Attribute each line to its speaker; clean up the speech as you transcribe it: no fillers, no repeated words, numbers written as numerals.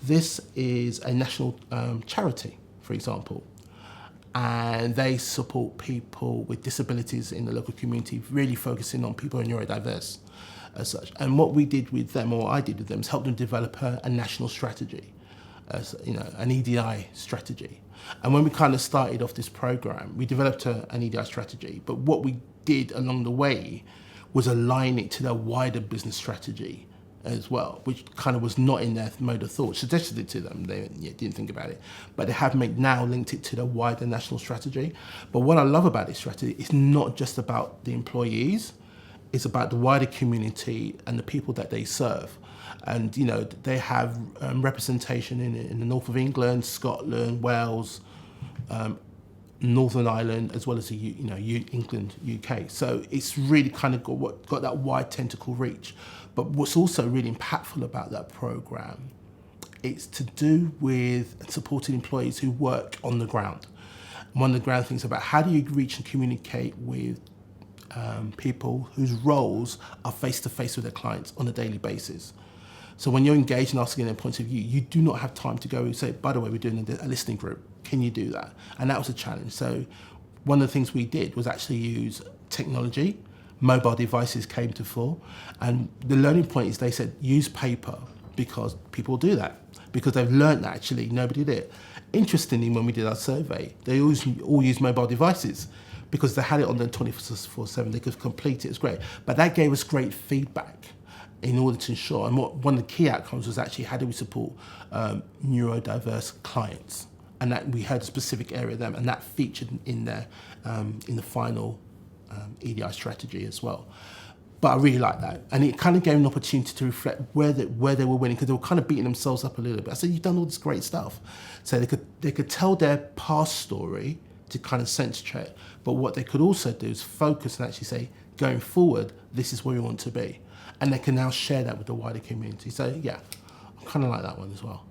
Speaker 1: This is a national charity, for example, and they support people with disabilities in the local community, really focusing on people who are neurodiverse as such. And what we did with them, or I did with them, is help them develop a national strategy, as you know, an EDI strategy. And when we kind of started off this program, we developed an EDI strategy, but what we did along the way was align it to their wider business strategy as well, which kind of was not in their mode of thought. Suggested it to them, they didn't think about it, but they have now linked it to the wider national strategy. But what I love about this strategy is not just about the employees, it's about the wider community and the people that they serve. And you know, they have representation in the north of England, Scotland, Wales, Northern Ireland, as well as England, UK. So it's really kind of got that wide tentacle reach. But what's also really impactful about that program, it's to do with supporting employees who work on the ground. One of the ground things about how do you reach and communicate with people whose roles are face-to-face with their clients on a daily basis. So when you're engaged and asking their points of view, you do not have time to go and say, by the way, we're doing a listening group. Can you do that? And that was a challenge. So one of the things we did was actually use technology. Mobile devices came to fore. And the learning point is they said, use paper because people do that. Because they've learned that actually nobody did it. Interestingly, when we did our survey, they all used mobile devices because they had it on them 24/7. They could complete it. It was great. But that gave us great feedback in order to ensure, and one of the key outcomes was actually how do we support neurodiverse clients, and that we had a specific area of them, and that featured in there in the final EDI strategy as well. But I really like that, and it kind of gave an opportunity to reflect where they were winning, because they were kind of beating themselves up a little bit. I said, you've done all this great stuff, so they could tell their past story to kind of sense check, but what they could also do is focus and actually say, going forward, this is where we want to be. And they can now share that with the wider community. So yeah, I kind of like that one as well.